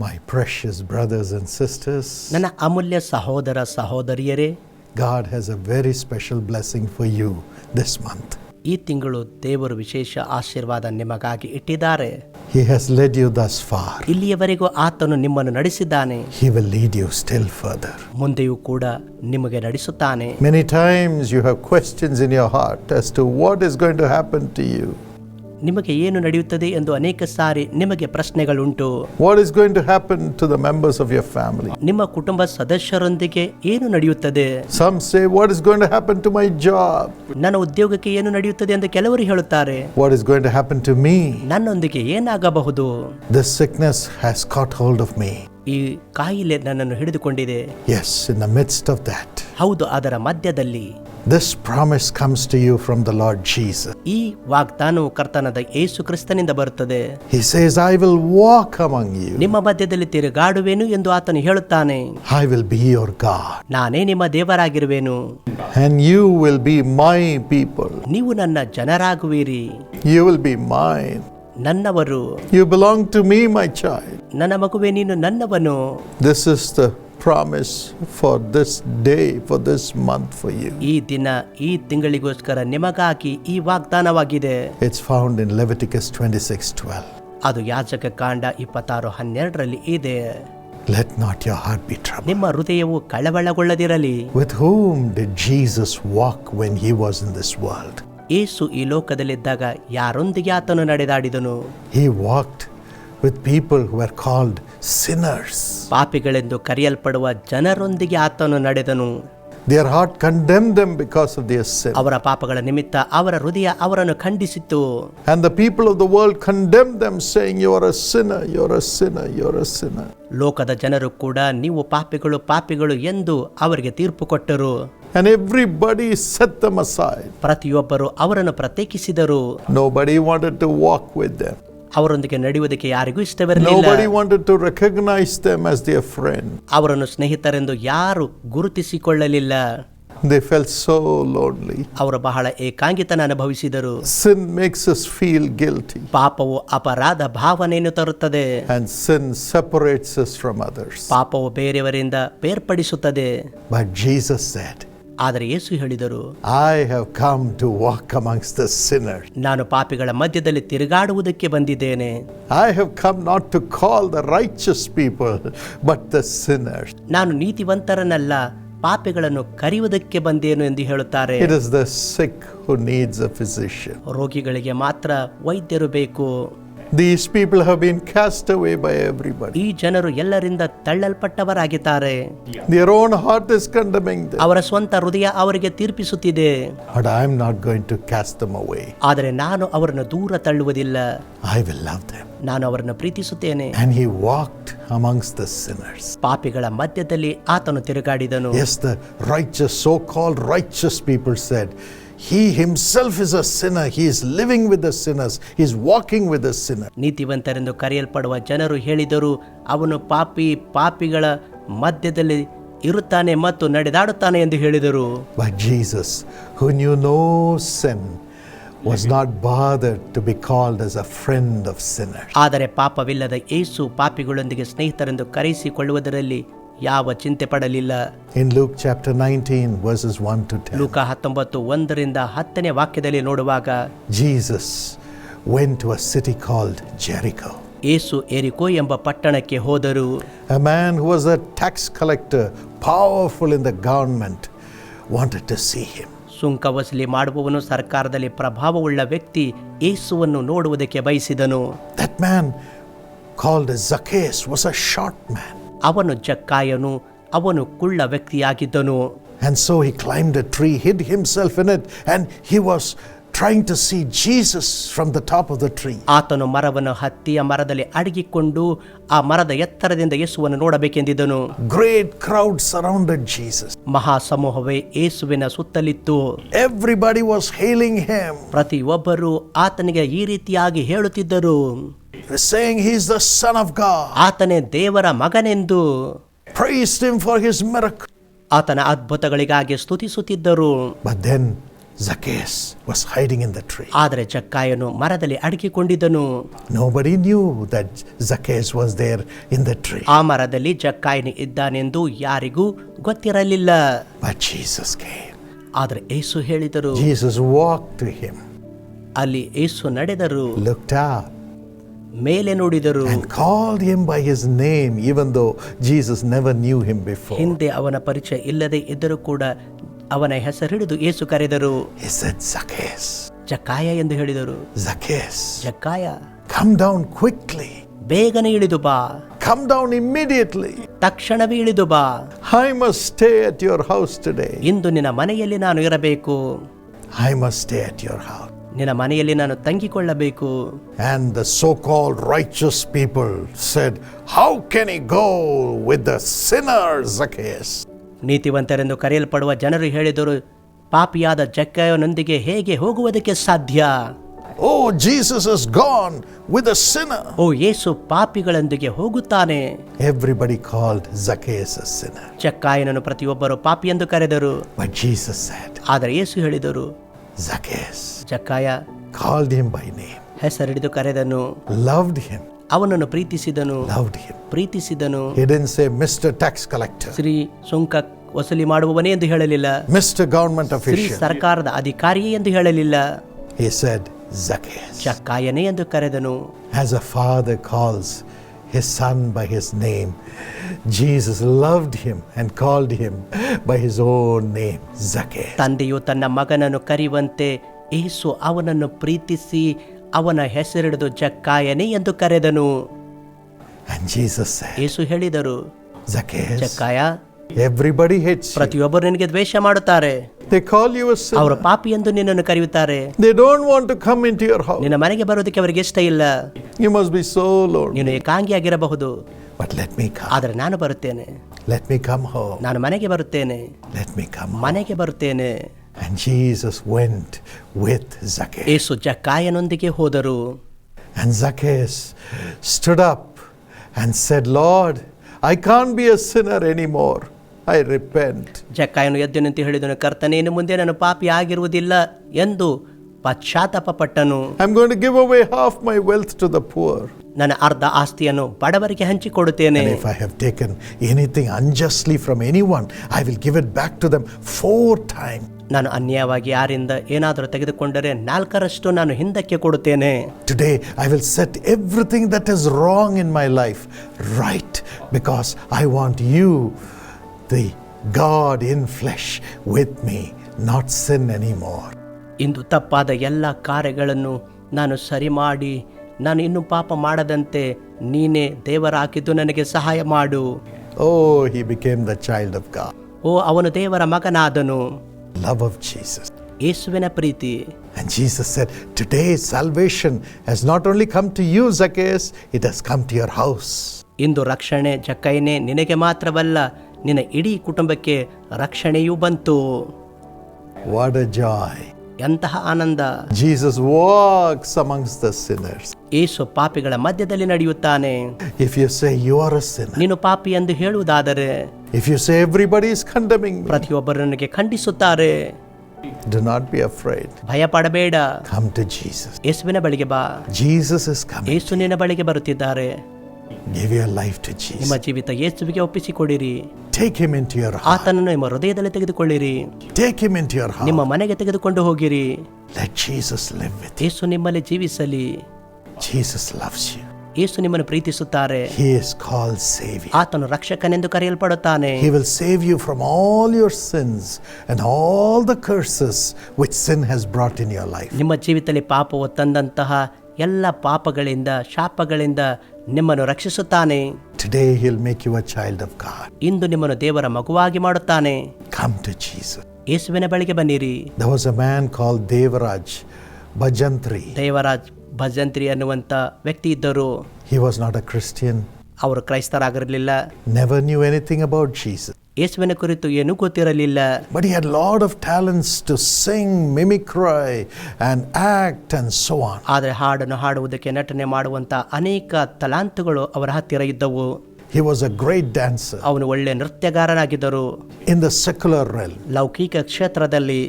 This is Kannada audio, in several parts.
My precious brothers and sisters, ನನ್ನ ಅಮೂಲ್ಯ ಸಹೋದರ ಸಹೋದರಿಯರೇ, God has a very special blessing for you this month. ಈ ತಿಂಗಳು ದೇವರು ವಿಶೇಷ ಆಶೀರ್ವಾದ ನಿಮಗಾಗಿ ಇಟ್ಟಿದ್ದಾರೆ. He has led you thus far. ಇಲ್ಲಿಯವರೆಗೂ ಆತನು ನಿಮ್ಮನ್ನು ನಡೆಸಿದ್ದಾನೆ. He will lead you still further. ಮುಂದೆಯೂ ಕೂಡ ನಿಮಗೆ ನಡೆಸುತ್ತಾನೆ. Many times you have questions in your heart as to what is going to happen to you. ನಿಮಗೆ ಏನು ನಡೆಯುತ್ತದೆ ಎಂದು ಅನೇಕ ಸಾರಿ ನಿಮಗೆ ಪ್ರಶ್ನೆಗಳುಂಟು. What is going to happen to the members of your family? ನಿಮ್ಮ ಕುಟುಂಬ ಸದಸ್ಯರೊಂದಿಗೆ ಏನು ನಡೆಯುತ್ತದೆ? Some say, what is going to happen to my job? ನನ್ನ ಉದ್ಯೋಗಕ್ಕೆ ಏನು ನಡೆಯುತ್ತದೆ ಎಂದು ಕೆಲವರು ಹೇಳುತ್ತಾರೆ. What is going to happen to me? ನನ್ನೊಂದಿಗೆ ಏನಾಗಬಹುದು? This sickness has caught hold of me. ಈ ಕಾಯಿಲೆ ನನ್ನನ್ನು ಹಿಡಿದುಕೊಂಡಿದೆ. Yes, in the midst of that, ಹೌದು, ಅದರ ಮಧ್ಯದಲ್ಲಿ this promise comes to you from the Lord Jesus. ಈ ವಾಗ್ದಾನವು ಕರ್ತನಾದ ಯೇಸು ಕ್ರಿಸ್ತನಿಂದ ಬರುತ್ತದೆ. He says, I will walk among you. ನಿಮ್ಮ ಮಧ್ಯದಲ್ಲಿ ತಿರುಗಾಡುವೆನು ಎಂದು ಆತನು ಹೇಳುತ್ತಾನೆ. I will be your God. ನಾನೇ ನಿಮ್ಮ ದೇವರಾಗಿರುವೆನು. And you will be my people. ನೀವು ನನ್ನ ಜನರಾಗುವಿರಿ. You will be mine. ನನ್ನವರು. You belong to me, my child. ನನ್ನ ಮಗುವೆ, ನೀನು ನನ್ನವನು. This is the promise for this day, for this month for you. ಈ ದಿನ, ಈ ತಿಂಗಳಿಗೋಸ್ಕರ ನಿಮಗಾಗಿ ಈ ವಾಗ್ದಾನವಾಗಿದೆ. It's found in Leviticus 26:12. ಅದು ಯಾಜಕ ಕಾಂಡ 26:12 ಇದೆ. Let not your heart be troubled. ನಿಮ್ಮ ಹೃದಯವು ಕಳವಳಗೊಳ್ಳದಿರಲಿ. With whom did Jesus walk when he was in this world? ಯೇಸು ಈ ಲೋಕದಲ್ಲಿದ್ದಾಗ ಯಾರೊಂದಿಗೆ ಆತನು ನಡೆದಾಡಿದನು? He walked with people who were called sinners. ಪಾಪಿಗಳೆಂದು ಕರೆಯಲ್ಪಡುವ ಜನರೊಂದಿಗೆ ಆತನು ನಡೆದನು. Their heart condemned them because of their sin. ಅವರ ಪಾಪಗಳ ನಿಮಿತ್ತ ಅವರ ಹೃದಯ ಅವರನ್ನು ಖಂಡಿಸಿತು. And the people of the world condemned them, saying, you are a sinner, you are a sinner, you are a sinner. ಲೋಕದ ಜನರು ಕೂಡ ನೀವು ಪಾಪಿಗಳು ಪಾಪಿಗಳು ಎಂದು ಅವರಿಗೆ ತೀರ್ಪು ಕೊಟ್ಟರು. And everybody set them aside. ಪ್ರತಿಯೊಬ್ಬರು ಅವರನ್ನು ಪ್ರತ್ಯೇಕಿಸಿದರು. Nobody wanted to walk with them. ಅವರೊಂದಿಗೆ ನಡೆಯುವುದಕ್ಕೆ ಯಾರಿಗೂ ಇಷ್ಟವಿರಲಿಲ್ಲ. Nobody wanted to recognize them as their friend. ಅವರನ್ನು ಸ್ನೇಹಿತರೆಂದು ಯಾರು ಗುರುತಿಸಿಕೊಳ್ಳಲಿಲ್ಲ. They felt so lonely. ಅವರು ಬಹಳ ಏಕಾಂಗಿತನ ಅನುಭವಿಸಿದರು. Sin makes us feel guilty. ಪಾಪವು ಅಪರಾಧ ಭಾವನೆಯನ್ನು ತರುತ್ತದೆ. And sin separates us from others. ಪಾಪವು ಬೇರೆಯವರಿಂದ ಬೇರ್ಪಡಿಸುತ್ತದೆ. But Jesus said, ಆದರೆ ಯೇಸು ಹೇಳಿದರು, I have come to walk amongst the sinners. ನಾನು ಪಾಪಿಗಳ ಮಧ್ಯದಲ್ಲಿ ತಿರುಗಾಡುವುದಕ್ಕೆ ಬಂದಿದ್ದೇನೆ. I have come not to call the righteous people, but the sinners. ನಾನು ನೀತಿವಂತರನ್ನಲ್ಲ, ಪಾಪಿಗಳನ್ನು ಕರೆಯುವುದಕ್ಕೆ ಬಂದೇನು ಎಂದು ಹೇಳುತ್ತಾರೆ. It is the sick who needs a physician. ರೋಗಿಗಳಿಗೆ ಮಾತ್ರ ವೈದ್ಯರು ಬೇಕು. These people have been cast away by everybody. ಈ ಜನರು ಎಲ್ಲರಿಂದ ತಳ್ಳಲ್ಪಟ್ಟವರಾಗಿದ್ದಾರೆ. Their own heart is condemning them. ಅವರ ಸ್ವಂತ ಹೃದಯ ಅವರಿಗೆ ತೀರ್ಪಿಸುತ್ತಿದೆ. But I am not going to cast them away. ಆದರೆ ನಾನು ಅವರನ್ನು ದೂರ ತಳ್ಳುವುದಿಲ್ಲ. I will love them. ನಾನು ಅವರನ್ನು ಪ್ರೀತಿಸುತ್ತೇನೆ. And he walked amongst the sinners. ಪಾಪಿಗಳ ಮಧ್ಯದಲ್ಲಿ ಆತನು ತಿರುಗಾಡಿದನು. Yes, the righteous, so-called righteous people said, he himself is a sinner. He is living with the sinners. He is walking with the sinners. ನೀತಿವಂತರೆಂದು ಕರೆಯಲ್ಪಡುವ ಜನರು ಹೇಳಿದರು, ಅವನು ಪಾಪಿಗಳ ಮಧ್ಯದಲ್ಲಿ ಇರುತ್ತಾನೆ ಮತ್ತು ನಡೆದಾಡುತ್ತಾನೆ ಎಂದು ಹೇಳಿದರು. But Jesus, who knew no sin, was not bothered to be called as a friend of sinners. ಆದರೆ ಪಾಪವಿಲ್ಲದ ಯೇಸು ಪಾಪಿಗಳೊಂದಿಗೆ ಸ್ನೇಹಿತರೆಂದು ಕರೆಸಿಕೊಳ್ಳುವುದರಲ್ಲಿ ಯಾವ ಚಿಂತೆ ಪಡಲಿಲ್ಲ. In Luke chapter 19 verses 1 to 10. ಲೂಕ 19:1-10 ವಾಕ್ಯದಲ್ಲಿ ನೋಡುವಾಗ, Jesus went to a city called Jericho. ಯೇಸು ಎರಿಕೋ ಎಂಬ ಪಟ್ಟಣಕ್ಕೆ ಹೋದರು. A man who was a tax collector, powerful in the government, wanted to see him. ಸುಂಕ ವಸೂಲಿ ಮಾಡುವವನು, ಸರ್ಕಾರದಲ್ಲಿ ಪ್ರಭಾವವುಳ್ಳ ವ್ಯಕ್ತಿ ಯೇಸುವನ್ನು ನೋಡುವುದಕ್ಕೆ ಬಯಸಿದನು. That man called Zacchaeus was a short man. ಅವನು ಜಕ್ಕಾಯನು, ಅವನು ಕುಳ್ಳ ವ್ಯಕ್ತಿಯಾಗಿದ್ದನು. And so he climbed a tree, hid himself in it, and he was trying to see Jesus from the top of the tree. ಆತನು ಮರವನ್ನು ಹತ್ತಿ ಆ ಮರದಲ್ಲಿ ಅಡಗಿಕೊಂಡು ಆ ಮರದ ಎತ್ತರದಿಂದ ಯೇಸುವನ್ನು ನೋಡಬೇಕೆಂದಿದ್ದನು. Great crowd surrounded Jesus. ಮಹಾ ಸಮೂಹವೇ ಯೇಸುವಿನ ಸುತ್ತಲಿತ್ತು. Everybody was hailing him. ಪ್ರತಿಯೊಬ್ಬರು ಆತನಿಗೆ ಈ ರೀತಿಯಾಗಿ ಹೇಳುತ್ತಿದ್ದರು, saying he is the Son of God. ಆತನೇ ದೇವರ ಮಗನೆಂದು. Praised him for his miracle. ಆತನ ಅದ್ಭುತಗಳಿಗಾಗಿ ಸ್ತುತಿಸುತ್ತಿದ್ದರು. But then Zacchaeus was hiding in the tree. ಆದರೆ ಜಕ್ಕಾಯನು ಮರದಲ್ಲಿ ಅಡಗಿಕೊಂಡಿದ್ದನು. Nobody knew that Zacchaeus was there in the tree. ಆ ಮರದಲ್ಲಿ ಜಕ್ಕಾಯನು ಇದ್ದಾನೆಂದು ಯಾರಿಗೂ ಗೊತ್ತಿರಲಿಲ್ಲ. But Jesus came. ಆದರೆ ಯೇಸು ಹೇಳಿದರು. Jesus walked to him. ಅಲ್ಲಿ ಯೇಸು ನಡೆದರು, looked up, ಮೇಲೆ ನೋಡಿದರು, and called him by his name, even though Jesus never knew him before. ಹಿಂದೆ ಅವನ ಪರಿಚಯ ಇಲ್ಲದೆ ಇದ್ದರೂ ಕೂಡ ಅವನ ಹೆಸರಿಡಿದು ಯೇಸು ಕರೆದರು. He said, Zacchaeus. ಜಕ್ಕಾಯ ಎಂದು ಹೇಳಿದರು. Zacchaeus, ಜಕ್ಕಾಯ, come down quickly. ಬೇಗನೆ ಇಳಿದು ಬಾ. Come down immediately. ತಕ್ಷಣವೇ ಇಳಿದು ಬಾ. I must stay at your house today. ಇಂದು ನಿನ್ನ ಮನೆಯಲ್ಲಿ ನಾನು ಇರಬೇಕು. I must stay at your house. ನಿನ್ನ ಮನೆಯಲ್ಲಿ ನಾನು ತಂಗಿಕೊಳ್ಳಬೇಕು. And the so-called righteous people said, how can he go with the sinner Zacchaeus? ನೀತಿವಂತರೆಂದು ಕರೆಯಲ್ಪಡುವ ಜನರು ಹೇಳಿದರು, ಪಾಪಿಯಾದ ಜಕ್ಕಾಯನೊಂದಿಗೆ ಹೇಗೆ ಹೋಗುವುದಕ್ಕೆ ಸಾಧ್ಯ? Oh, Jesus is gone with a sinner. ಓ, ಯೇಸು ಪಾಪಿಗಳೊಂದಿಗೆ ಹೋಗುತ್ತಾನೆ. Everybody called Zacchaeus a sinner. ಜಕ್ಕಾಯನನ್ನು ಪ್ರತಿಯೊಬ್ಬರು ಪಾಪಿ ಎಂದು ಕರೆದರು. But Jesus said, ಆದರೆ ಯೇಸು ಹೇಳಿದರು, Zacchaeus, ಜಕ್ಕಾಯ, called him by name, ಹೆಸರಿಡಿದು ಕರೆದನು, loved him, ಅವನನ್ನು ಪ್ರೀತಿಸಿದನು, loved him. ಪ್ರೀತಿಸಿದನು. He didn't say Mr. Tax Collector, Shri ಸುಂಕ ವಸೂಲಿ ಮಾಡುವವನೇ ಎಂದು ಹೇಳಲಿಲ್ಲ, Mr. Government Shri Official. ಸರ್ಕಾರದ ಅಧಿಕಾರಿಯೇ ಎಂದು ಹೇಳಲಿಲ್ಲ. He said Zacchaeus. ಜಕ್ಕಾಯನೇ ಎಂದು ಕರೆದನು. As a father calls his son by his name, Jesus loved him and called him by his own name, Zacchaeus. ತಂದೆಯು ತನ್ನ ಮಗನನ್ನು ಕರೆಯುವಂತೆ ಯೇಸು ಅವನನ್ನು ಪ್ರೀತಿಸಿ ಅವನ ಹೆಸರಿಡಿದು ಜಕ್ಕಾಯನೇ ಎಂದು ಕರೆದನು. And Jesus said, ಯೇಸು ಹೇಳಿದರು, Zacchaeus, ಜಕ್ಕಾಯ, everybody hates you. ಪ್ರತಿಯೊಬ್ಬರು ನಿನಗೆ ದ್ವೇಷ ಮಾಡುತ್ತಾರೆ. They call you a ಅವರು sinner. ಪಾಪಿ ಎಂದು ನಿನ್ನನ್ನು ಕರೆಯುತ್ತಾರೆ. They don't want to come into your house. ನಿನ್ನ ಮನೆಗೆ ಬರೋದಕ್ಕೆ ಅವರಿಗೆ ಇಷ್ಟ ಇಲ್ಲ. You must be so lonely. ನೀನು ಏಕಾಂಗಿಯಾಗಿರಬಹುದು. But let me come. ಆದರೆ ನಾನು ಬರುತ್ತೇನೆ. Let me come home. ನಾನು ಮನೆಗೆ ಬರುತ್ತೇನೆ. Let me come home. ಮನೆಗೆ ಬರುತ್ತೇನೆ. And Jesus went with Zacchaeus. ಯೇಸು ಜಕ್ಕಾಯನೊಂದಿಗೆ ಹೋದರು. And Zacchaeus stood up and said, Lord, I can't be a sinner anymore. I repent. ಜಕ್ಕಾಯನು ಎದ್ದು ನಿಂತು ಹೇಳಿದನು, ಕರ್ತನೇ, ಇನ್ನು ಮುಂದೆ ನಾನು ಪಾಪಿ ಆಗಿರುವುದಿಲ್ಲ ಎಂದು ಪಶ್ಚಾತ್ತಾಪ ಪಟ್ಟನು. I'm going to give away half my wealth to the poor. ನನ್ನ ಅರ್ಧ ಆಸ್ತಿಯನ್ನು ಬಡವರಿಗೆ ಹಂಚಿಕೊಡುತ್ತೇನೆ. And if I have taken anything unjustly from anyone, I will give it back to them 4 times. ನಾನು ಅನ್ಯಾಯವಾಗಿ ಯಾರಿಂದ ಏನಾದರೂ ತೆಗೆದುಕೊಂಡರೆ 4ರಷ್ಟು ನಾನು ಹಿಂದಕ್ಕೆ ಕೊಡುತ್ತೇನೆ. Today I will set everything that is wrong in my life right, because I want you, the God in flesh, with me, not sin anymore. ಇಂದು ತಪ್ಪಾದ ಎಲ್ಲ ಕಾರ್ಯಗಳನ್ನು ನಾನು ಸರಿ ಮಾಡಿ ನಾನು ಇನ್ನು ಪಾಪ ಮಾಡದಂತೆ ನೀನೇ ದೇವರಾಗಿದ್ದು ನನಗೆ ಸಹಾಯ ಮಾಡು. Oh, he became the child of God. ಓ, ಅವನು ದೇವರ ಮಗನಾದನು. Love of Jesus. ಯೇಸುವಿನ ಪ್ರೀತಿ. And Jesus said, today salvation has not only come to you, Zacchaeus, it has come to your house. ಇಂದು ರಕ್ಷಣೆ ಜಕ್ಕಾಯನೇ ನಿನಗೆ ಮಾತ್ರವಲ್ಲ, ನಿನ್ನ ಇಡೀ ಕುಟುಂಬಕ್ಕೆ ರಕ್ಷಣೆಯೂ ಬಂತು. What a joy. ಎಂತಹ ಆನಂದ. Jesus walks amongst the sinners. ಯೇಸು ಪಾಪಿಗಳ ಮಧ್ಯದಲ್ಲಿ ನಡೆಯುತ್ತಾನೆ. If you say you are a sinner, ನೀನು ಪಾಪಿ ಎಂದು ಹೇಳುವುದಾದರೆ, if you say everybody is condemning me, ಪ್ರತಿಯೊಬ್ಬರು ನನಗೆ ಖಂಡಿಸುತ್ತಾರೆ, do not be afraid. ಭಯ ಪಡಬೇಡ. Come to Jesus. ಯೇಸುವಿನ ಬಳಿಗೆ ಬಾ. Jesus is coming. ಯೇಸು ನಿನ್ನ ಬಳಿಗೆ ಬರುತ್ತಿದ್ದಾರೆ. Give your life to Jesus. ನಿಮ್ಮ ಜೀವಿತ ಯೇಸುವಿಗೆ ಒಪ್ಪಿಸಿಕೊಡಿರಿ. Take him into your heart. ಆತನನ್ನು ನಿಮ್ಮ ಹೃದಯದಲ್ಲಿ ತೆಗೆದುಕೊಳ್ಳಿರಿ. Take him into your ನಿಮ್ಮ heart. ಮನೆಗೆ ತೆಗೆದುಕೊಂಡು ಹೋಗಿರಿ. Let Jesus live with you. ಯೇಸು ನಿಮ್ಮಲ್ಲಿ ಜೀವಿಸಲಿ. Jesus loves you. ಯೇಸು ನಿಮ್ಮನ್ನು ಪ್ರೀತಿಸುತ್ತಾರೆ. He is called Savior. ಆತನು ರಕ್ಷಕನೆಂದು ಕರೆಯಲ್ಪಡುತ್ತಾನೆ. He will save you from all your sins and all the curses which sin has brought in your life. ನಿಮ್ಮ ಜೀವಿತದಲ್ಲಿ ಪಾಪವು ತಂದಂತಹ ಎಲ್ಲ ಪಾಪಗಳಿಂದ ಶಾಪಗಳಿಂದ ನಿಮ್ಮನ್ನು ರಕ್ಷಿಸುತ್ತಾನೆ. Today he'll make you a child of God. ಇಂದು ನಿಮ್ಮನ್ನು ದೇವರ ಮಗುವಾಗಿ ಮಾಡುತ್ತಾನೆ. Come to Jesus. ಯೇಸುವಿನ ಬಳಿಗೆ ಬನ್ನಿರಿ. There was a man called Devaraj Bhajantri. Devaraj Bhajantri ಅನ್ನುವಂಥ ವ್ಯಕ್ತಿ ಇದ್ದರು. He was not a Christian. ಅವರು ಕ್ರೈಸ್ತರಾಗಿರಲಿಲ್ಲ. Never knew anything about Jesus. ಯೇಸುವಿನ ಕುರಿತು ಏನೂ ಗೊತ್ತಿರಲಿಲ್ಲ. But he had a lot of talents to sing, mimicry and act and so on. ಆದರೆ ಹಾಡನ್ನು ಹಾಡುವುದಕ್ಕೆ ನಟನೆ ಮಾಡುವಂಥ ಅನೇಕ ತಲಾಂತುಗಳು ಅವರ ಹತ್ತಿರ ಇದ್ದವು. He was a great dancer. ಅವನು ಒಳ್ಳೆ ನೃತ್ಯಗಾರನಾಗಿದ್ದರು. In the secular realm, ಲೌಕಿಕ ಕ್ಷೇತ್ರದಲ್ಲಿ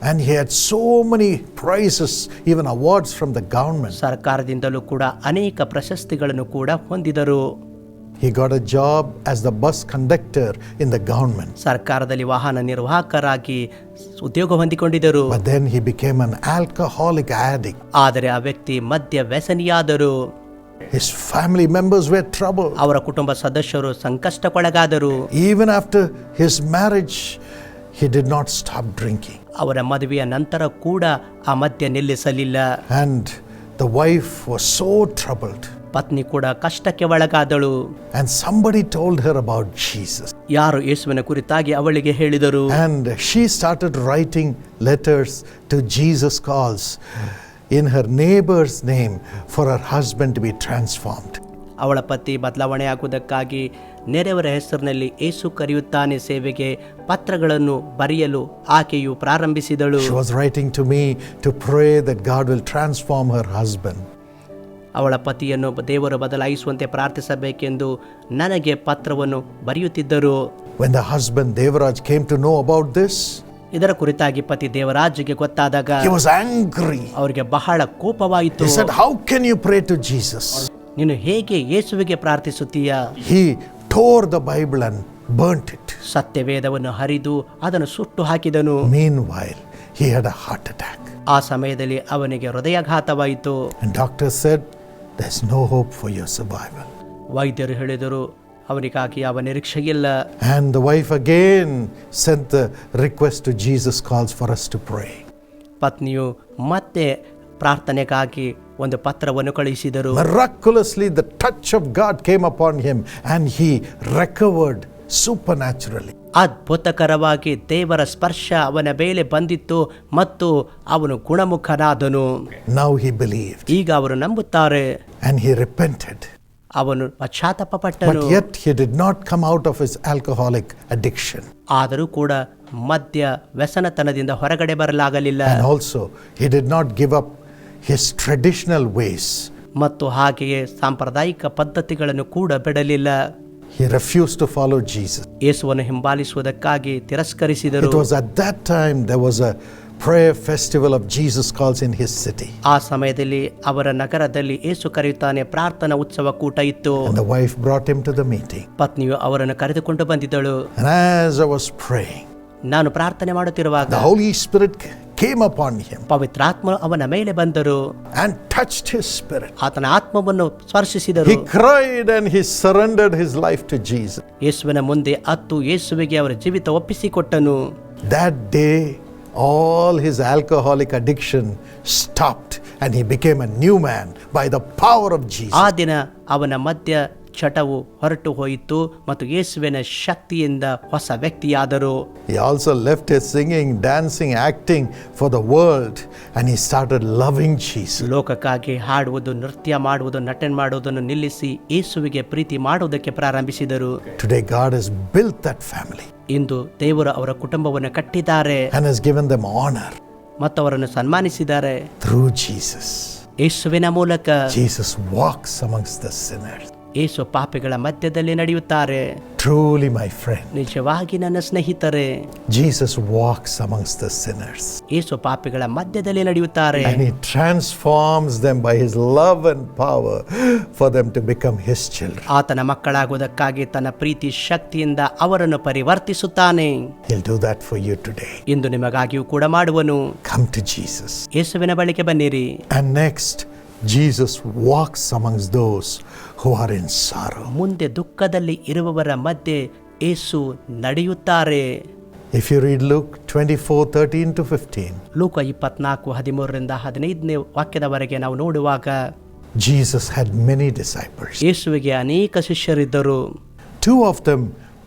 And he had so many prizes, even awards from the government. ಸರ್ಕಾರದಿಂದಲೂ ಕೂಡ ಅನೇಕ ಪ್ರಶಸ್ತಿಗಳನ್ನು ಕೂಡ ಹೊಂದಿದರು. He got a job as the bus conductor in the government. ಸರ್ಕಾರದಲ್ಲಿ ವಾಹನ ನಿರ್ವಾಹಕರಾಗಿ ಉದ್ಯೋಗ ಹೊಂದಿಕೊಂಡಿದ್ದರು. But then he became an alcoholic addict. ಆದರೆ ಆ ವ್ಯಕ್ತಿ ಮದ್ಯ ವ್ಯಸನಿಯಾದರು. His family members were troubled. ಅವರ ಕುಟುಂಬ ಸದಸ್ಯರು ಸಂಕಷ್ಟಕ್ಕೊಳಗಾದರು. Even after his marriage, he did not stop drinking. ಅವರ ಮದುವೆಯ ನಂತರ ಕೂಡ ಆ ಮದ್ಯ ನಿಲ್ಲಿಸಲಿಲ್ಲ. And the wife was so troubled. ಪತ್ನಿ ಕೂಡ ಕಷ್ಟಕ್ಕೆ ಒಳಗಾದಳು. And somebody told her about Jesus. ಯಾರು ಯೇಸುವಿನ ಕುರಿತಾಗಿ ಅವಳಿಗೆ ಹೇಳಿದರು. And she started writing letters to Jesus calls in her neighbor's name for her husband to be transformed. ಅವಳ ಪತಿ ಬದಲಾವಣೆಯಾಗುವುದಕ್ಕಾಗಿ ನೆರೆಯವರ ಹೆಸರಿನಲ್ಲಿ ಯೇಸು ಕರೆಯುತ್ತಾನೆ ಸೇವೆಗೆ ಪತ್ರಗಳನ್ನು ಬರೆಯಲು ಆಕೆಯು ಪ್ರಾರಂಭಿಸಿದಳು. She was writing to me to pray that God will transform her husband. ಅವಳ ಪತಿಯನ್ನು ದೇವರು ಬದಲಾಯಿಸುವಂತೆ ಪ್ರಾರ್ಥಿಸಬೇಕೆಂದು ನನಗೆ ಪತ್ರವನ್ನು ಬರೆಯುತ್ತಿದ್ದರು. When the husband Devaraj came to know about this, ಇದರ ಕುರಿತಾಗಿ ಪತಿ ದೇವರಾಜ್ಗೆ ಗೊತ್ತಾದಾಗ he was angry. ಅವರಿಗೆ ಬಹಳ ಕೋಪವಾಯಿತು. He said, "How can you pray to Jesus?" ನೀನು ಹೇಗೆ ಯೇಸುವಿಗೆ ಪ್ರಾರ್ಥಿಸುತ್ತೀಯಾ? He tore the Bible and burnt it. ಸತ್ಯವೇದವನ್ನು ಹರಿದು ಅದನ್ನು ಸುಟ್ಟು ಹಾಕಿದನು. Meanwhile, he had a heart attack. ಆ ಸಮಯದಲ್ಲಿ ಅವನಿಗೆ ಹೃದಯಾಘಾತವಾಯಿತು. And doctor said, "There's no hope for your survival." ವೈದ್ಯರು ಹೇಳಿದರು, ಅವನಿಗಾಗಿ ಯಾವ ನಿರೀಕ್ಷೆ ಇಲ್ಲ. And the wife again sent the request to Jesus calls for us to pray. ಪತ್ನಿಯು ಮತ್ತೆ ಪ್ರಾರ್ಥನೆಗಾಗಿ ಒಂದು ಪತ್ರವನ್ನು ಕಳುಹಿಸಿದರು. Miraculously, the touch of God came upon him and he recovered supernaturally. ಅದ್ಭುತಕರವಾಗಿ ದೇವರ ಸ್ಪರ್ಶ ಅವನ ಮೇಲೆ ಬಂದಿತ್ತು ಮತ್ತು ಅವನು ಗುಣಮುಖನಾದನು. Now he believed. ಈಗ ಅವರು ನಂಬುತ್ತಾರೆ. And he repented. ಅವನು ಪಶ್ಚಾತ್ತಾಪಪಟ್ಟನು. But yet he did not come out of his alcoholic addiction. ಆದರೂ ಕೂಡ ಮದ್ಯ ವ್ಯಸನತನದಿಂದ ಹೊರಗಡೆ ಬರಲಾಗಲಿಲ್ಲ. And also he did not give up his traditional ways. ಮತ್ತು ಹಾಗೆಯೇ ಸಾಂಪ್ರದಾಯಿಕ ಪದ್ಧತಿಗಳನ್ನು ಕೂಡ ಬಿಡಲಿಲ್ಲ. He refused to follow Jesus. ಯೇಸುವನ್ನು ಹಿಂಬಾಲಿಸುವುದಕ್ಕಾಗಿ ತಿರಸ್ಕರಿಸಿದರು. It was at that time there was a prayer festival of Jesus calls in his city. ಆ ಸಮಯದಲ್ಲಿ ಅವರ ನಗರದಲ್ಲಿ ಯೇಸು ಕರೆಯುತ್ತಾನೆ ಪ್ರಾರ್ಥನಾ ಉತ್ಸವ ಕೂಟ ಇತ್ತು. And the wife brought him to the meeting. ಪತ್ನಿಯು ಅವರನ್ನು ಕರೆದುಕೊಂಡು ಬಂದಿದ್ದಳು. And as I was praying, ನಾನು ಪ್ರಾರ್ಥನೆ ಮಾಡುತ್ತಿರುವಾಗ the Holy Spirit came upon him ಪವಿತ್ರಾತ್ಮ ಅವನ ಮೇಲೆ ಬಂದರು and touched his spirit. ಆತನ ಆತ್ಮವನ್ನು ಸ್ಪರ್ಶಿಸಿದರು. He cried and he surrendered his life to Jesus. ಯೇಸುವಿನ ಮುಂದೆ ಅತ್ತು ಯೇಸುವಿಗೆ ಅವರ ಜೀವಿತ ಒಪ್ಪಿಸಿಕೊಟ್ಟನು. That day all his alcoholic addiction stopped and he became a new man by the power of Jesus. ಆ ದಿನ ಅವನ ಮದ್ಯ ಚಟವು ಹೊರಟು ಹೋಯಿತು ಮತ್ತು ಯೇಸುವಿನ ಶಕ್ತಿಯಿಂದ ಹೊಸ ವ್ಯಕ್ತಿಯಾದರು. He also left his singing, dancing, acting for the world and he started loving Jesus. ಲೋಕಕ್ಕಾಗಿ ಹಾಡುವುದು, ನೃತ್ಯ ಮಾಡುವುದು, ನಟನೆ ಮಾಡುವುದನ್ನು ನಿಲ್ಲಿಸಿ ಯೇಸುವಿಗೆ ಪ್ರೀತಿ ಮಾಡುವುದಕ್ಕೆ ಪ್ರಾರಂಭಿಸಿದರು. Today God has built that family. ಇಂದು ದೇವರು ಅವರ ಕುಟುಂಬವನ್ನು ಕಟ್ಟಿದ್ದಾರೆ and has given them honor ಮತ್ತು ಅವರನ್ನು ಸನ್ಮಾನಿಸಿದ್ದಾರೆ. through Jesus. ಯೇಸುವಿನ ಮೂಲಕ Jesus walks amongst the sinners. ಯೇಸು ಪಾಪಿಗಳ ಮಧ್ಯದಲ್ಲಿ ನಡೆಯುತ್ತಾರೆ. Truly, my friend, ನಿಜವಾಗಿ ನನ್ನ ಸ್ನೇಹಿತರೆ, Jesus walks amongst the sinners. ಯೇಸು ಪಾಪಿಗಳ ಮಧ್ಯದಲ್ಲಿ ನಡೆಯುತ್ತಾರೆ. And he transforms them by his love and power for them to become his children. ಆತನ ಮಕ್ಕಳಾಗುವುದಕ್ಕಾಗಿ ತನ್ನ ಪ್ರೀತಿ ಶಕ್ತಿಯಿಂದ ಅವರನ್ನು ಪರಿವರ್ತಿಸುತ್ತಾನೆ. He'll do that for you today. ಇಂದು ನಿಮಗಾಗಿಯೂ ಕೂಡ ಮಾಡುವನು. Come to Jesus. ಯೇಸುವಿನ ಬಳಿಗೆ ಬನ್ನಿರಿ. And next, Jesus walks amongst those who are in sorrow. ಮುಂದೆ ದುಃಖದಲ್ಲಿ ಇರುವವರ ಮಧ್ಯೆ ಯೇಸು ನಡೆಯುತ್ತಾರೆ. If you read Luke 24:13 to 15, ಲೂಕ 24:13ರಿಂದ 15ನೇ ವಾಕ್ಯದವರೆಗೆ ನಾವು ನೋಡುವಾಗ Jesus had many disciples. ಯೇಸುವಿಗೆ ಅನೇಕ ಶಿಷ್ಯರಿದ್ದರು. Two of them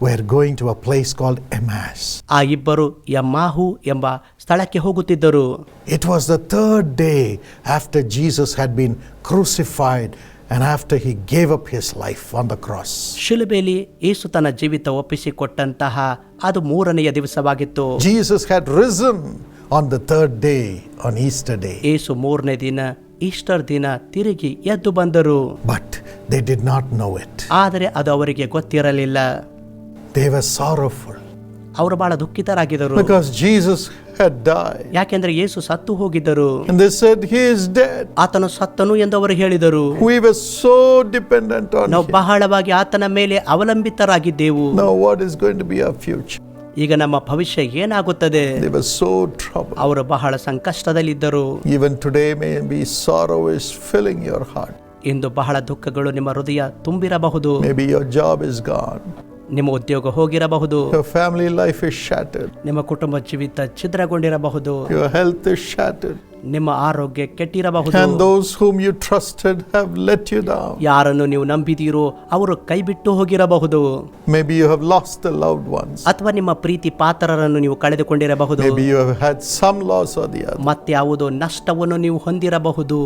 were going to a place called Emmaus. ಆ ಇಬ್ಬರು ಎಮ್ಮಾಹು ಎಂಬ ಸ್ಥಳಕ್ಕೆ ಹೋಗುತ್ತಿದ್ದರು. It was the third day after Jesus had been crucified and after he gave up his life on the cross. ಶಿಲುಬೆಯಲ್ಲಿ ಯೇಸು ತನ್ನ ಜೀವಿತ ಒಪ್ಪಿಸಿಕೊಟ್ಟಂತಹ ಅದು 3ನೆಯ ದಿವಸವಾಗಿತ್ತು. Jesus had risen on the third day, on Easter day. ಯೇಸು 3ನೇ ದಿನ ಈಸ್ಟರ್ ದಿನ ತಿರುಗಿ ಎದ್ದು ಬಂದರು. But they did not know it. ಆದರೆ ಅದು ಅವರಿಗೆ ಗೊತ್ತಿರಲಿಲ್ಲ. They were sorrowful. ಅವರು ಬಹಳ ದುಃಖಿತರಾಗಿದ್ದರು. Because Jesus had died. ಯಾಕೆಂದ್ರೆ ಯೇಸು ಸತ್ತು ಹೋಗಿದ್ದರು. And they said, he is dead. ಆತನು ಸತ್ತನು ಎಂದು ಅವರು ಹೇಳಿದರು. We were so dependent on ನಾವು him. ಬಹಳವಾಗಿ ಆತನ ಮೇಲೆ ಅವಲಂಬಿತರಾಗಿದ್ದೆವು. Now what is going to be our future? ಈಗ ನಮ್ಮ ಭವಿಷ್ಯ ಏನಾಗುತ್ತದೆ? They were so troubled. ಅವರು ಬಹಳ ಸಂಕಷ್ಟದಲ್ಲಿದ್ದರು. Even today maybe sorrow is filling your heart. ಇಂದು ಬಹಳ ದುಃಖಗಳು ನಿಮ್ಮ ಹೃದಯ ತುಂಬಿರಬಹುದು. Maybe your job is gone. ನಿಮ್ಮ ಉದ್ಯೋಗ ಹೋಗಿರಬಹುದು. Your family life is shattered. ನಿಮ್ಮ ಕುಟುಂಬ ಜೀವಿತ ಛಿದ್ರಗೊಂಡಿರಬಹುದು. Your health is shattered. ನಿಮ್ಮ ಆರೋಗ್ಯ ಕೆಟ್ಟಿರಬಹುದು. And those whom you trusted have let you down. ಯಾರನ್ನು ನೀವು ನಂಬಿದಿರೋ ಅವರು ಕೈ ಬಿಟ್ಟು ಹೋಗಿರಬಹುದು. Maybe you have lost the loved ones. ಅಥವಾ ನಿಮ್ಮ ಪ್ರೀತಿ ಪಾತ್ರರನ್ನು ನೀವು ಕಳೆದುಕೊಂಡಿರಬಹುದು. Maybe you have had some loss or the other. ಮತ್ತೆ ಯಾವುದೋ ನಷ್ಟವನ್ನು ನೀವು ಹೊಂದಿರಬಹುದು.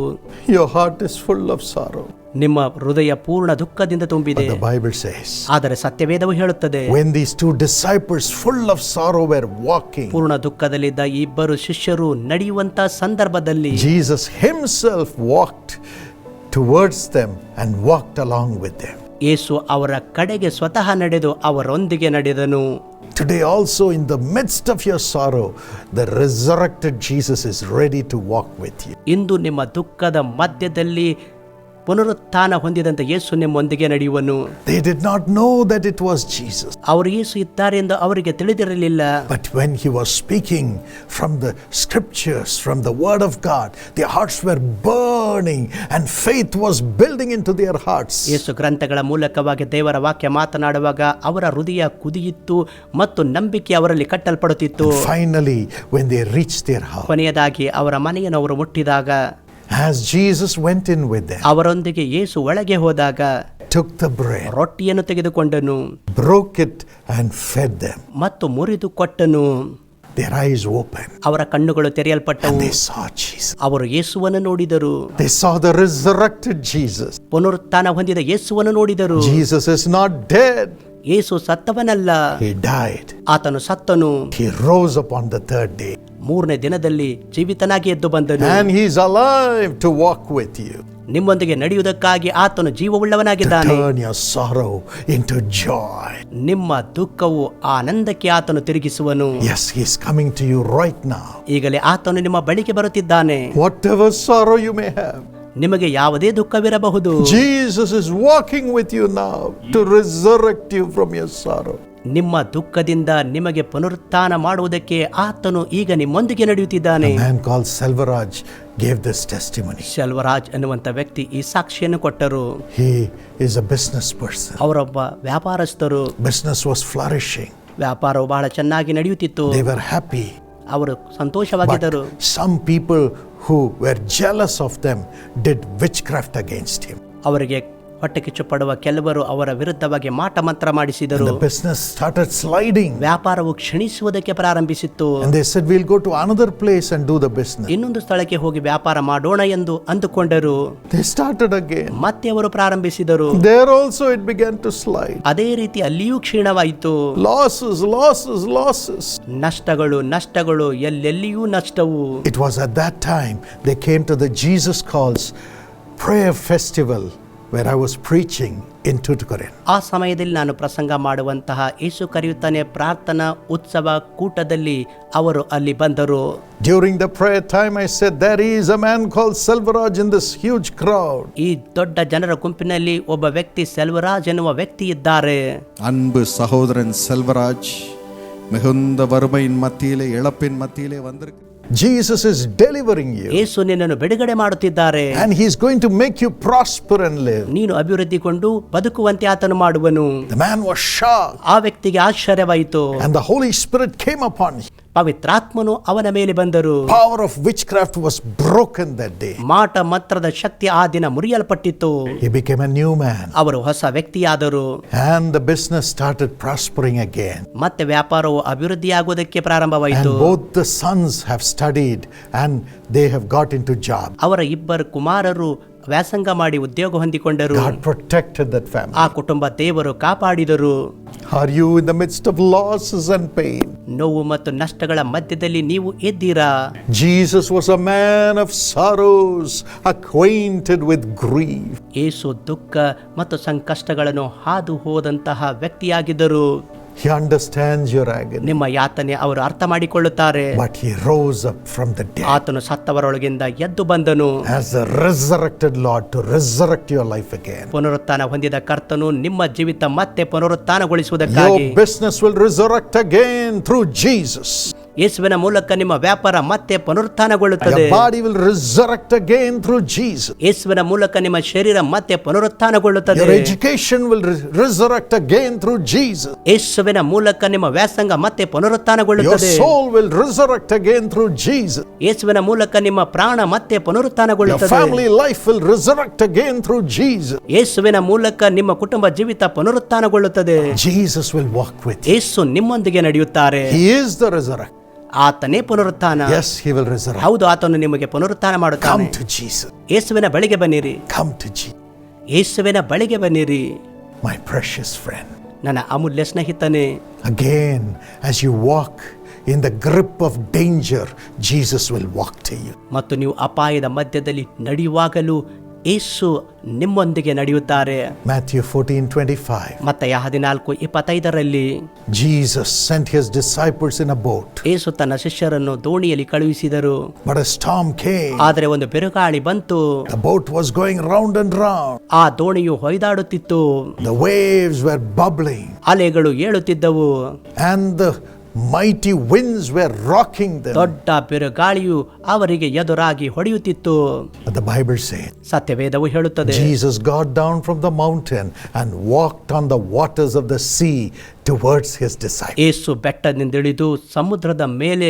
Your heart is full of sorrow. ನಿಮ್ಮ ಹೃದಯ ಪೂರ್ಣ ದುಃಖದಿಂದ ತುಂಬಿದೆ. But the Bible says, ಆದರೆ ಸತ್ಯವೇದವು ಹೇಳುತ್ತದೆ, when these two disciples full of sorrow were walking, ಪೂರ್ಣ ದುಃಖದಲ್ಲಿದ್ದ ಈ ಇಬ್ಬರು ಶಿಷ್ಯರು ನಡೆಯುವಂತ ಸಂದರ್ಭದಲ್ಲಿ Jesus himself walked towards them and walked along with them. ಯೇಸು ಅವರ ಕಡೆಗೆ ಸ್ವತಃ ನಡೆದು ಅವರೊಂದಿಗೆ ನಡೆದನು. Today also in the midst of your sorrow, the resurrected Jesus is ready to walk with you. ಇಂದು ನಿಮ್ಮ ದುಃಖದ ಮಧ್ಯದಲ್ಲಿ ಪುನರುತ್ಥಾನ ಹೊಂದಿದಂತ ಯೇಸು ನಿಮ್ಮೊಂದಿಗೆ ನಡೆಯುವನು. They did not know that it was Jesus. ಅವರು ಯೇಸು ಇದ್ದಾರೆ ಎಂದು ಅವರಿಗೆ ತಿಳಿದಿರಲಿಲ್ಲ. But when he was speaking from the scriptures, from the word of God, their hearts were burning and faith was building into their hearts. ಯೇಸು ಗ್ರಂಥಗಳ ಮೂಲಕವಾಗಿ ದೇವರ ವಾಕ್ಯ ಮಾತನಾಡುವಾಗ ಅವರ ಹೃದಯ ಕುದಿಯಿತ್ತು ಮತ್ತು ನಂಬಿಕೆ ಅವರಲ್ಲಿ ಕಟ್ಟಲ್ಪಡುತ್ತಿತ್ತು. Finally, when they reached their house, ಕೊನೆಯದಾಗಿ ಅವರ ಮನೆಯನ್ನು ಅವರು ಮುಟ್ಟಿದಾಗ, as Jesus went in with them, ಅವರೊಂದಿಗೆ ಯೇಸು ಒಳಗೆ ಹೋದಾಗ took the bread, ರೊಟ್ಟಿಯನ್ನು ತೆಗೆದುಕೊಂಡನು, broke it and fed them. ಮತ್ತು ಮುರಿದು ಕೊಟ್ಟನು. Their eyes opened. ಅವರ ಕಣ್ಣುಗಳು ತೆರೆಯಲ್ಪಟ್ಟವು. And they saw Jesus. ಅವರು ಯೇಸುವನ್ನು ನೋಡಿದರು. They saw the resurrected Jesus. ಪುನರುತ್ಥಾನ ಹೊಂದಿದ ಯೇಸುವನ್ನು ನೋಡಿದರು. Jesus is not dead. Yesu ಸತ್ತವನಲ್ಲ, He died. ಆತನು ಸತ್ತನು. He rose upon the third day. ಮೂರನೇ ದಿನದಲ್ಲಿ ಜೀವಿತನಾಗಿ ಎದ್ದು ಬಂದನು. And he is alive to walk with you. ನಿಮ್ಮೊಂದಿಗೆ ನಡೆಯುವುದಕ್ಕಾಗಿ ಆತನು ಜೀವವುಳ್ಳವನಾಗಿದ್ದಾನೆ. To turn your sorrow into joy. ನಿಮ್ಮ ದುಃಖವು ಆನಂದಕ್ಕೆ ಆತನು ತಿರುಗಿಸುವನು. Yes, he is coming to you right now. ಈಗಲೇ ಆತನು ನಿಮ್ಮ ಬಳಿಗೆ ಬರುತ್ತಿದ್ದಾನೆ. Whatever sorrow you may have, ನಿಮಗೆ ಯಾವುದೇ ದುಃಖವಿರಬಹುದು, Jesus is walking with you now to resurrect you from your sorrow. ನಿಮ್ಮ ದುಃಖದಿಂದ ನಿಮಗೆ ಪುನರುತ್ಥಾನ ಮಾಡುವುದಕ್ಕೆ ಆತನು ಈಗ ನಿಮ್ಮೊಂದಿಗೆ ನಡೆಯುತ್ತಿದ್ದಾನೆ. A man called Selvaraj gave this testimony. ಶೆಲ್ವರಾಜ್ ಅನ್ನುವಂತ ವ್ಯಕ್ತಿ ಈ ಸಾಕ್ಷಿಯನ್ನು ಕೊಟ್ಟರು. He is a business person. ಅವರೊಬ್ಬ ವ್ಯಾಪಾರಸ್ಥರು. Business was flourishing. ವ್ಯಾಪಾರವು ಬಹಳ ಚೆನ್ನಾಗಿ ನಡೆಯುತ್ತಿತ್ತು. They were happy. ಅವರು ಸಂತೋಷವಾಗಿದ್ದರು. But some people who were jealous of them did witchcraft against him. ಅವರಿಗೆ ಹೊಟ್ಟೆ ಕಿಚ್ಚು ಪಡುವ ಕೆಲವರು ಅವರ ವಿರುದ್ಧವಾಗಿ ಮಾಟ ಮಂತ್ರ ಮಾಡಿಸಿದರು. And the business started sliding. ವ್ಯಾಪಾರವು ಕ್ಷೀಣಿಸುವುದಕ್ಕೆ ಪ್ರಾರಂಭಿಸಿತ್ತು. And they said, we'll go to another place and do the business. ಇನ್ನೊಂದು ಸ್ಥಳಕ್ಕೆ ಹೋಗಿ ವ್ಯಾಪಾರ ಮಾಡೋಣ ಎಂದು ಅಂದುಕೊಂಡರು. They started again. ಮತ್ತೆ ಅವರು ಪ್ರಾರಂಭಿಸಿದರು. There also it began to slide. ಅದೇ ರೀತಿ ಅಲ್ಲಿಯೂ ಕ್ಷೀಣವಾಯಿತು. Losses, losses, losses. ನಷ್ಟಗಳು ಎಲ್ಲೆಲ್ಲಿಯೂ ನಷ್ಟವು. It was at that time they came to the Jesus Calls prayer festival where I was preaching in Tuticorin. ಆ ಸಮಯದಲ್ಲಿ ನಾನು ಪ್ರಸಂಗ ಮಾಡುವಂತಹ ಯೇಸು ಕರೆಯುತ್ತಾನೆ ಪ್ರಾರ್ಥನಾ ಉತ್ಸವ ಕೂಟದಲ್ಲಿ ಅವರು ಅಲ್ಲಿ ಬಂದರು. During the prayer time I said, there is a man called Selvaraj in this huge crowd. ಈ ದೊಡ್ಡ ಜನರ ಗುಂಪಿನಲ್ಲಿ ಒಬ್ಬ ವ್ಯಕ್ತಿ ಸೆಲ್ವರಾಜ್ ಎನ್ನುವ ವ್ಯಕ್ತಿ ಇದ್ದಾರೆ. அன்பு சகோதரன் செல்வராஜ் மிகுந்த வறுமையின் மத்தியிலே இழப்பின் மத்தியிலே வந்திருக்கு. Jesus is delivering you. ಯೇಸು ನಿನ್ನನ್ನು ಬಿಡುಗಡೆ ಮಾಡುತ್ತಿದ್ದಾರೆ. And he is going to make you prosper and live. ನೀನು ಅಭಿವೃದ್ಧಿಗೊಂಡು ಬದುಕುವಂತೆ ಆತನು ಮಾಡುವನು. The man was shocked. ಆ ವ್ಯಕ್ತಿಗೆ ಆಶ್ಚರ್ಯವಾಯಿತು. And the Holy Spirit came upon him. ಪವಿತ್ರಾತ್ಮನು ಅವನ ಮೇಲೆ ಬಂದರು. Power of witchcraft was broken that day. ಮಾಟ ಮಂತ್ರದ ಶಕ್ತಿ ಆ ದಿನ ಮುರಿಯಲ್ಪಟ್ಟಿತು. He became a new man. ಅವರು ಹೊಸ ವ್ಯಕ್ತಿಯಾದರು. And the business started prospering again. ಮತ್ತೆ ವ್ಯಾಪಾರವು ಅಭಿವೃದ್ಧಿಯಾಗುವುದಕ್ಕೆ ಪ್ರಾರಂಭವಾಯಿತು. And both the sons have studied and they have got into job. ಅವರ ಇಬ್ಬರು ಕುಮಾರರು ವ್ಯಾಸಂಗ ಮಾಡಿ ಉದ್ಯೋಗ ಹೊಂದಿಕೊಂಡರು. God protected that family. ಆ ಕುಟುಂಬ ದೇವರು ಕಾಪಾಡಿದರು. Are you in the midst of losses and pain? ನೋವು ಮತ್ತು ನಷ್ಟಗಳ ಮಧ್ಯದಲ್ಲಿ ನೀವು ಇದ್ದೀರಾ? Jesus was a man of sorrows, acquainted with grief. ಯೇಸು ದುಃಖ ಮತ್ತು ಸಂಕಷ್ಟಗಳನ್ನು ಹಾದು ಹೋದಂತಹ ವ್ಯಕ್ತಿಯಾಗಿದ್ದರು. He understands your agony. ನಿಮ್ಮ ಯಾತನೆ ಅವರು ಅರ್ಥ ಮಾಡಿಕೊಳ್ಳುತ್ತಾರೆ. But he rose up from the dead ಆತನು ಸತ್ತವರೊಳಗಿಂದ ಎದ್ದು ಬಂದನು. as the resurrected Lord to resurrect your life again. ಪುನರುತ್ಥಾನ ಹೊಂದಿದ ಕರ್ತನು ನಿಮ್ಮ ಜೀವಿತ ಮತ್ತೆ ಪುನರುತ್ಥಾನಗೊಳಿಸುವುದಕ್ಕಾಗಿ Your business will resurrect again through Jesus. ಯೇಸುವಿನ ಮೂಲಕ ನಿಮ್ಮ ವ್ಯಾಪಾರ ಮತ್ತೆ ಪುನರುತ್ಥಾನಗೊಳ್ಳುತ್ತದೆ. Your body will resurrect again through Jesus. ಯೇಸುವಿನ ಮೂಲಕ ನಿಮ್ಮ ಶರೀರ ಮತ್ತೆ ಪುನರುತ್ಥಾನಗೊಳ್ಳುತ್ತದೆ. Your education will resurrect again through Jesus. ಯೇಸುವಿನ ಮೂಲಕ ನಿಮ್ಮ ವ್ಯಾಸಂಗ ಮತ್ತೆ Your ಪುನರುತ್ಥಾನಗೊಳ್ಳುತ್ತದೆ. soul will resurrect again through Jesus. ಯೇಸುವಿನ ಮೂಲಕ ನಿಮ್ಮ ಪ್ರಾಣ ಮತ್ತೆ Your ಪುನರುತ್ಥಾನಗೊಳ್ಳುತ್ತದೆ. family life will resurrect again through Jesus. ಯೇಸುವಿನ ಮೂಲಕ ನಿಮ್ಮ ಕುಟುಂಬ ಜೀವಿತ ಪುನರುತ್ಥಾನಗೊಳ್ಳುತ್ತದೆ. Jesus will walk with you. ಯೇಸು ನಿಮ್ಮೊಂದಿಗೆ ನಡೆಯುತ್ತಾರೆ. He is the resurrection. ಆತನೇ ಪುನರುತ್ಥಾನ. Yes, he will resurrect. ಹೌದು, ಆತನು ನಿಮಗೆ ಪುನರುತ್ಥಾನ ಮಾಡುತ್ತಾನೆ. Come to Jesus. ಯೇಸುವಿನ ಬಳಿಗೆ ಬನ್ನಿರಿ. Come to Jesus. ಯೇಸುವಿನ ಬಳಿಗೆ ಬನ್ನಿರಿ. My precious friend. ನನ್ನ ಅಮೂಲ್ಯ ಸ್ನೇಹಿತನೇ, Again, as you walk in the grip of danger, Jesus will walk to you. ಮತ್ತು ನೀವು ಅಪಾಯದ ಮಧ್ಯದಲ್ಲಿ ನಡೆಯುವಾಗಲೂ ಯೇಸು ನಿಮ್ಮೊಂದಿಗೆ ನಡೆಯುತ್ತಾರೆ. Matthew 14:25. ಮತ್ತಾಯ 14:25 Jesus sent his disciples in a boat, ಯೇಸು ತನ್ನ ಶಿಷ್ಯರನ್ನು ದೋಣಿಯಲ್ಲಿ ಕಳುಹಿಸಿದರು. but a storm came. ಆದರೆ ಒಂದು ಬಿರುಗಾಳಿ ಬಂತು. The boat was going round and round. ಆ ದೋಣಿಯು ಹೊಯ್ದಾಡುತ್ತಿತ್ತು. The waves were bubbling, ಅಲೆಗಳು ಏಳುತ್ತಿದ್ದವು. and the mighty winds were rocking them. ದೊಡ್ಡ ಬಿರುಗಾಳಿಯು ಅವರಿಗೆ ಎದುರಾಗಿ ಹೊಡೆಯುತ್ತಿತ್ತು. But the Bible says, ಸತ್ಯವೇದವು ಹೇಳುತ್ತದೆ, Jesus got down from the mountain and walked on the waters of the sea towards his disciples. ಯೇಸು ಬೆಟ್ಟದಿಂದಿಳಿದು ಸಮುದ್ರದ ಮೇಲೆ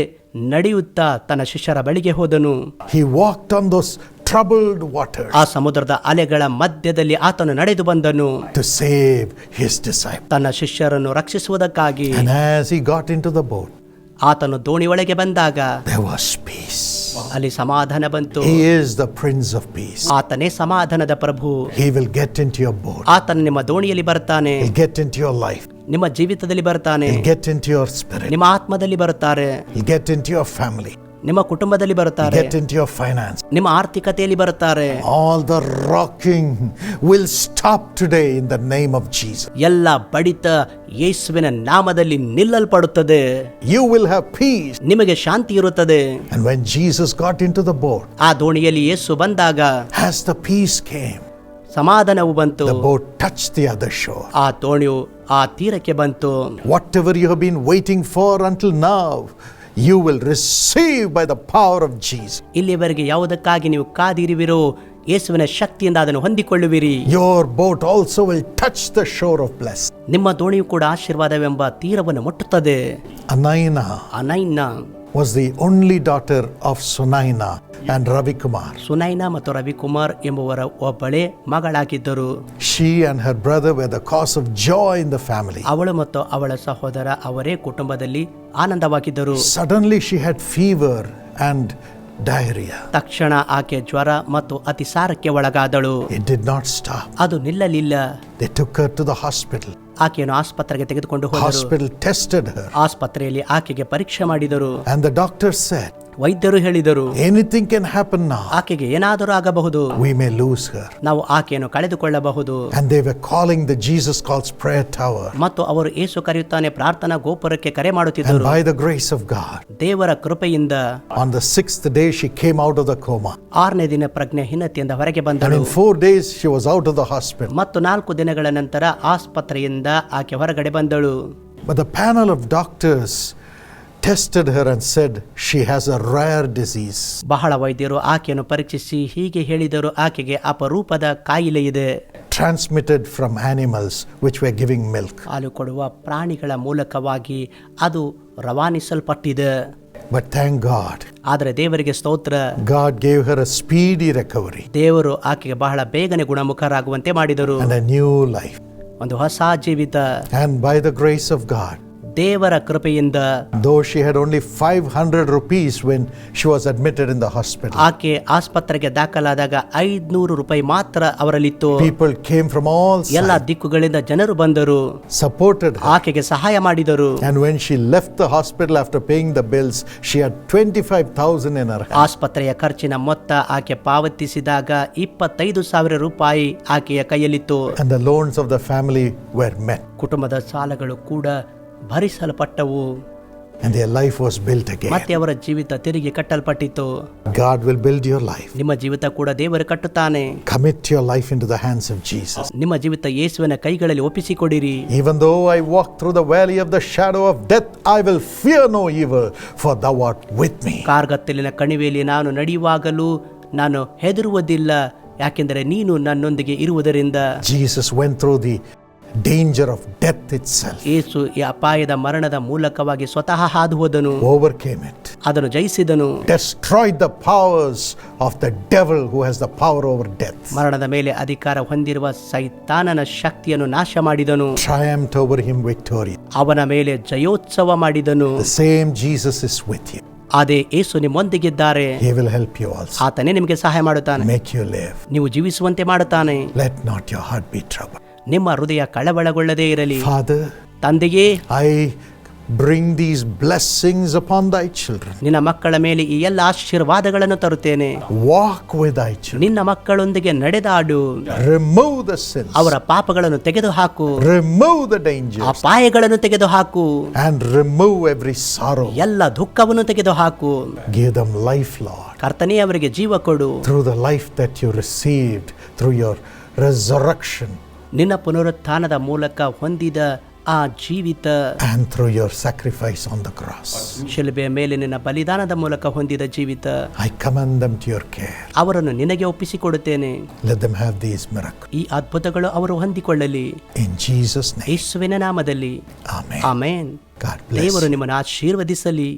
ನಡೆಯುತ್ತಾ ತನ್ನ ಶಿಷ್ಯರ ಬಳಿಗೆ ಹೋದನು. He walked on those troubled waters ಆ ಸಮುದ್ರದ ಅಲೆಗಳ ಮಧ್ಯದಲ್ಲಿ ಆತನು ನಡೆದು ಬಂದನು to save his disciples. ತನ್ನ ಶಿಷ್ಯರನ್ನು ರಕ್ಷಿಸುವುದಕ್ಕಾಗಿ. And as he got into the boat, ಆತನು ದೋಣಿ ಒಳಗೆ ಬಂದಾಗ there was peace. ಅಲ್ಲಿ ಸಮಾಧಾನ ಬಂತು. He is the Prince of Peace. ಆತನೇ ಸಮಾಧಾನದ ಪ್ರಭು. He will get into your boat. ಆತನು ನಿಮ್ಮ ದೋಣಿಯಲ್ಲಿ ಬರ್ತಾನೆ. He'll get into your life. ನಿಮ್ಮ ಜೀವಿತದಲ್ಲಿ ಬರ್ತಾನೆ. He'll get into your spirit. ನಿಮ್ಮ ಆತ್ಮದಲ್ಲಿ ಬರುತ್ತಾರೆ. He'll get into your family. ನಿಮ್ಮ ಕುಟುಂಬದಲ್ಲಿ ಬರುತ್ತಾರೆ. Get into your finance. ನಿಮ್ಮ ಆರ್ಥಿಕತೆಯಲ್ಲಿ ಬರುತ್ತಾರೆ. All the rocking will stop today in the name of Jesus. ಎಲ್ಲ ಬಡಿತ ಯೇಸುವಿನ ನಾಮದಲ್ಲಿ ನಿಲ್ಲಲ್ಪಡುತ್ತದೆ. You will have peace. ನಿಮಗೆ ಶಾಂತಿ ಇರುತ್ತದೆ. And when Jesus got into the boat, ಆ ದೋಣಿಯಲ್ಲಿ ಯೇಸು ಬಂದಾಗ as the peace came, ಸಮಾಧಾನವು ಬಂತು. the boat touched the other shore. ಆ ದೋಣಿಯು ಆ ತೀರಕ್ಕೆ ಬಂತು. Whatever you have been waiting for until now, you will receive by the power of Jesus. ಇಲ್ಲಿವರೆಗೆ ಯಾವುದಕ್ಕಾಗಿ ನೀವು ಕಾದಿರುವಿರೋ ಯೇಸುವಿನ ಶಕ್ತಿಯಿಂದ ಅದನ್ನು ಹೊಂದಿಕೊಳ್ಳುವಿರಿ. Your boat also will touch the shore of blessing. ನಿಮ್ಮ ದೋಣಿಯು ಕೂಡ ಆಶೀರ್ವಾದವೆಂಬ ತೀರವನ್ನು ಮುಟ್ಟುತ್ತದೆ. ಅನೈನಾ was the only daughter of Sunaina and Ravi Kumar. Sunaina ಮತ್ತು ರವಿಕುಮಾರ್ ಎಂಬುವರ ಒಬ್ಬಳೇ ಮಗಳಾಗಿದ್ದರು. She and her brother were the cause of joy in the family. ಅವಳು ಮತ್ತು ಅವಳ ಸಹೋದರ ಅವರೇ ಕುಟುಂಬದಲ್ಲಿ ಆನಂದವಾಗಿದ್ದರು. Suddenly she had fever and diarrhea. ತಕ್ಷಣ ಆಕೆ ಜ್ವರ ಮತ್ತು ಅತಿಸಾರಕ್ಕೆ ಒಳಗಾದಳು. It did not stop. ಅದು ನಿಲ್ಲಲಿಲ್ಲ. They took her to the hospital. ಆಕೆಯನ್ನು ಆಸ್ಪತ್ರೆಗೆ ತೆಗೆದುಕೊಂಡು ಹೋದರು. Hospital tested her. ಆಸ್ಪತ್ರೆಯಲ್ಲಿ ಆಕೆಗೆ ಪರೀಕ್ಷೆ ಮಾಡಿದರು. And the doctor said, ವೈದ್ಯರು ಹೇಳಿದರು, anything can happen now. ಆಕೆಗೆ ಏನಾದರೂ ಆಗಬಹುದು. We may lose her. ನಾವು ಆಕೆಯನ್ನು ಕಳೆದುಕೊಳ್ಳಬಹುದು. And they were calling the Jesus Calls prayer tower. ಮತ್ತು ಅವರು ಯೇಸು ಕರೆಯುತ್ತಾನೆ ಪ್ರಾರ್ಥನಾ ಗೋಪುರಕ್ಕೆ ಕರೆ And ಮಾಡುತ್ತಿದ್ದರು. by the grace of God, ದೇವರ ಕೃಪೆಯಿಂದ on the 6th day she came out of the coma. 6ನೇ ದಿನ ಪ್ರಜ್ಞೆಹೀನತೆಯಿಂದ ಹೊರಗೆ And ಬಂದಳು. in 4 days she was out of the hospital. ಮತ್ತು 4 ದಿನಗಳ ನಂತರ ಆಸ್ಪತ್ರೆಯಿಂದ ಆಕೆ ಹೊರಗಡೆ ಬಂದಳು. But the panel of doctors tested her and said she has a rare disease. ಬಹಳ ವೈದ್ಯರು ಆಕೆಯನ್ನು ಪರೀಕ್ಷಿಸಿ ಹೀಗೆ ಹೇಳಿದರು, ಆಕೆಗೆ ಅಪರೂಪದ ಕಾಯಿಲೆ ಇದೆ. Transmitted from animals which were giving milk. ಹಾಲು ಕೊಡುವ ಪ್ರಾಣಿಗಳ ಮೂಲಕವಾಗಿ ಅದು ರವಾನಿಸಲ್ಪಟ್ಟಿದೆ. But thank God, ಆದರೆ ದೇವರಿಗೆ ಸ್ತೋತ್ರ, God gave her a speedy recovery ದೇವರು ಆಕೆಗೆ ಬಹಳ ಬೇಗನೆ ಗುಣಮುಖರಾಗುವಂತೆ ಮಾಡಿದರು. and a new life. ಒಂದು ಹೊಸ ಜೀವಿತ. And by the grace of God, ದೇವರ ಕೃಪೆಯಿಂದ, though she had only 500 rupees when she was admitted in the hospital, ಆಕೆ ಆಸ್ಪತ್ರೆಗೆ ದಾಖಲಾದಾಗ 500 ರೂಪಾಯಿ ಮಾತ್ರ ಅವರಲ್ಲಿತ್ತು. people came from all ಎಲ್ಲ sides, ದಿಕ್ಕುಗಳಿಂದ ಜನರು ಬಂದರು, supported her. ಆಕೆಗೆ ಸಹಾಯ ಮಾಡಿದರು. And when she left the hospital after paying the bills, she had 25,000 in her hand. ಆಸ್ಪತ್ರೆಯ ಖರ್ಚಿನ ಮೊತ್ತ ಆಕೆ ಪಾವತಿಸಿದಾಗ 25,000 ರೂಪಾಯಿ ಆಕೆಯ ಕೈಯಲ್ಲಿತ್ತು. And the loans of the family were met. ಕುಟುಂಬದ ಸಾಲಗಳು ಕೂಡ ಭರಿಸಲ್ಪಟ್ಟವು, and their life was built again. ಮತ್ತೆ ಅವರ ಜೀವಿತ ತಿರುಗಿ ಕಟ್ಟಲ್ಪಟ್ಟಿತು. God will build your life. ನಿಮ್ಮ ಜೀವಿತ ಕೂಡ ದೇವರು ಕಟ್ಟುತ್ತಾನೆ. Commit your life into the hands of Jesus. ನಿಮ್ಮ ಜೀವಿತ ಯೇಸುವಿನ ಕೈಗಳಲ್ಲಿ ಒಪ್ಪಿಸಿಕೊಡಿರಿ. Even though I walk through the valley of the shadow of death, I will fear no evil, for thou art with me. ಕಾರ್ಗತ್ತಲಿನ ಕಣಿವೆಯಲ್ಲಿ ನಾನು ನಡೆಯುವಾಗಲೂ ನಾನು ಹೆದರುವುದಿಲ್ಲ, ಯಾಕೆಂದರೆ ನೀನು ನನ್ನೊಂದಿಗೆ ಇರುವುದರಿಂದ. Jesus went through the danger of death itself. ಯೇಸು ಈ ಅಪಾಯದ ಮರಣದ ಮೂಲಕವಾಗಿ ಸ್ವತಃ ಹಾದು ಹೋದನು, Overcame it. ಅದನ್ನು ಜಯಿಸಿದನು. Destroyed the powers of the devil who has the power over death. ಮರಣದ ಮೇಲೆ ಅಧಿಕಾರ ಹೊಂದಿರುವ ಸೈತಾನನ ಶಕ್ತಿಯನ್ನು ನಾಶ ಮಾಡಿದನು. Triumphed over him victorious. ಅವನ ಮೇಲೆ ಜಯೋತ್ಸವ ಮಾಡಿದನು. The same Jesus is with you. ಅದೇ ಯೇಸು ನಿಮ್ಮೊಂದಿಗಿದ್ದಾರೆ. He will help you also. ಆತನೇ ನಿಮಗೆ ಸಹಾಯ ಮಾಡುತ್ತಾನೆ, Make you live. ನೀವು ಜೀವಿಸುವಂತೆ ಮಾಡುತ್ತಾನೆ. Let not your heart be troubled. ನಿಮ್ಮ ಹೃದಯ ಕಳವಳಗೊಳ್ಳದೇ ಇರಲಿ. Father, ತಂದೆಯೇ, I bring these blessings upon thy children. ನಿನ್ನ ಮಕ್ಕಳ ಮೇಲೆ ಈ ಎಲ್ಲ ಆಶೀರ್ವಾದಗಳನ್ನು ತರುತ್ತೇನೆ. Walk with thy children. ನಿನ್ನ ಮಕ್ಕಳೊಂದಿಗೆ ನಡೆದಾಡು. Remove the sins. ಅವರ ಪಾಪಗಳನ್ನು ತೆಗೆದುಹಾಕು, Remove the dangers. ಅಪಾಯಗಳನ್ನು ತೆಗೆದುಹಾಕು, And remove every sorrow. ಎಲ್ಲ ದುಃಖವನ್ನು ತೆಗೆದುಹಾಕು. Give them life, Lord. ಕರ್ತನೇ ಅವರಿಗೆ ಜೀವ ಕೊಡು. Through the life that you received, through your resurrection. ನಿನ್ನ ಪುನರುತ್ಥಾನದ ಮೂಲಕ ಹೊಂದಿದ ಆ ಜೀವಿತ, And through your sacrifice on the cross. ಶಿಲುಬೆಯ ಮೇಲೆ ನಿನ್ನ ಬಲಿದಾನದ ಮೂಲಕ ಹೊಂದಿದ ಜೀವಿತ, I commend them to your care. ಅವರನ್ನು ನಿನಗೆ ಒಪ್ಪಿಸಿಕೊಡುತ್ತೇನೆ. Let them have these miracles. ಈ ಅದ್ಭುತಗಳು ಅವರು ಹೊಂದಿಕೊಳ್ಳಲಿ. In Jesus' name. ಯೇಸುವಿನ ನಾಮದಲ್ಲಿ Amen. ಆಮೆನ್. God bless ದೇವರು you. ನಿಮ್ಮನ್ನು ಆಶೀರ್ವದಿಸಲಿ.